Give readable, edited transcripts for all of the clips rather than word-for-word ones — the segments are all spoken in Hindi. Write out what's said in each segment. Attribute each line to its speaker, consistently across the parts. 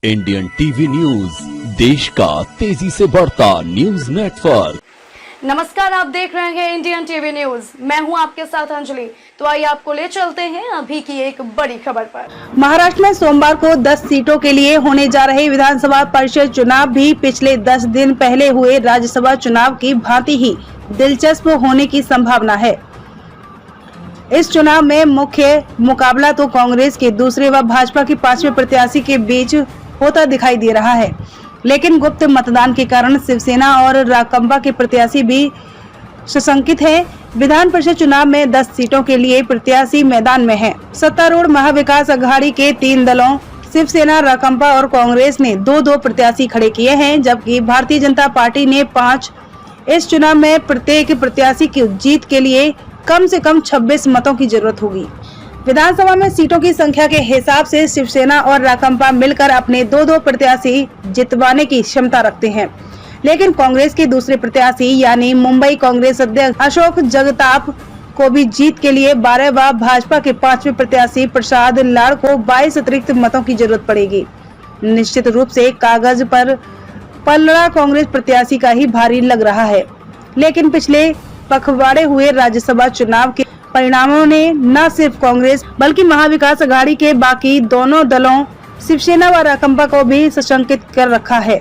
Speaker 1: इंडियन टीवी न्यूज, देश का तेजी से बढ़ता न्यूज नेटवर्क।
Speaker 2: नमस्कार, आप देख रहे हैं इंडियन टीवी न्यूज। मैं हूं आपके साथ अंजलि। तो आइए आपको ले चलते हैं अभी की एक बड़ी खबर पर।
Speaker 3: महाराष्ट्र में सोमवार को 10 सीटों के लिए होने जा रहे विधानसभा परिषद चुनाव भी पिछले 10 दिन पहले हुए राज्यसभा चुनाव की भांति ही दिलचस्प होने की संभावना है। इस चुनाव में मुख्य मुकाबला तो कांग्रेस के दूसरे व भाजपा के 5वें प्रत्याशी के बीच होता दिखाई दे रहा है, लेकिन गुप्त मतदान के कारण शिवसेना और राकांपा के प्रत्याशी भी सशंकित हैं। विधान परिषद चुनाव में 10 सीटों के लिए प्रत्याशी मैदान में हैं। सत्तारूढ़ महाविकास अघाड़ी के 3 दलों शिवसेना, राकांपा और कांग्रेस ने 2-2 प्रत्याशी खड़े किए हैं, जबकि भारतीय जनता पार्टी ने 5। इस चुनाव में प्रत्येक प्रत्याशी की जीत के लिए कम से कम 26 मतों की जरूरत होगी। विधानसभा में सीटों की संख्या के हिसाब से शिवसेना और राकांपा मिलकर अपने 2-2 प्रत्याशी जितवाने की क्षमता रखते हैं, लेकिन कांग्रेस के दूसरे प्रत्याशी यानी मुंबई कांग्रेस अध्यक्ष अशोक जगताप को भी जीत के लिए 12 व भाजपा के 5वें प्रत्याशी प्रसाद लाड़ को 22 अतिरिक्त मतों की जरूरत पड़ेगी। निश्चित रूप से कागज पर पलड़ा कांग्रेस प्रत्याशी का ही भारी लग रहा है, लेकिन पिछले पखवाड़े हुए राज्यसभा चुनाव के परिणामों ने न सिर्फ कांग्रेस बल्कि महाविकास अघाड़ी के बाकी दोनों दलों शिवसेना व राकांपा को भी सशंकित कर रखा है।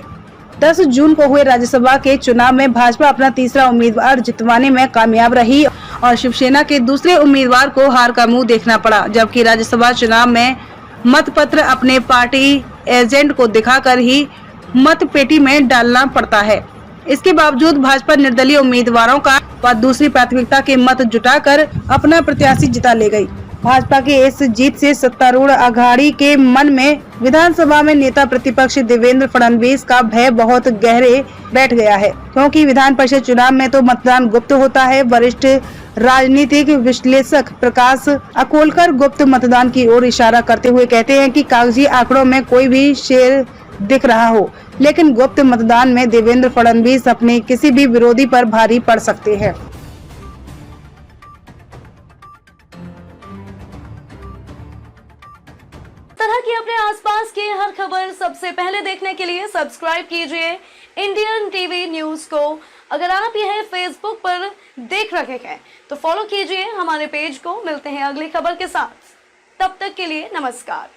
Speaker 3: 10 जून को हुए राज्यसभा के चुनाव में भाजपा अपना तीसरा उम्मीदवार जितवाने में कामयाब रही और शिवसेना के दूसरे उम्मीदवार को हार का मुंह देखना पड़ा, जबकि राज्यसभा चुनाव में मतपत्र अपने पार्टी एजेंट को दिखाकर ही मत पेटी में डालना पड़ता है। इसके बावजूद भाजपा निर्दलीय उम्मीदवारों का व दूसरी प्राथमिकता के मत जुटाकर अपना प्रत्याशी जिता ले गई। भाजपा की इस जीत से सत्तारूढ़ अघाड़ी के मन में विधानसभा में नेता प्रतिपक्ष देवेंद्र फडणवीस का भय बहुत गहरे बैठ गया है, क्योंकि विधान परिषद चुनाव में तो मतदान गुप्त होता है। वरिष्ठ राजनीतिक विश्लेषक प्रकाश अकोलकर गुप्त मतदान की ओर इशारा करते हुए कहते हैं कि कागजी आंकड़ों में कोई भी शेर दिख रहा हो, लेकिन गुप्त मतदान में देवेंद्र फडणवीस अपने किसी भी विरोधी पर भारी पड़ सकते हैं।
Speaker 2: तरह की अपने आसपास की हर खबर सबसे पहले देखने के लिए सब्सक्राइब कीजिए इंडियन टीवी न्यूज को। अगर आप यह फेसबुक पर देख रहे हैं तो फॉलो कीजिए हमारे पेज को। मिलते हैं अगली खबर के साथ, तब तक के लिए नमस्कार।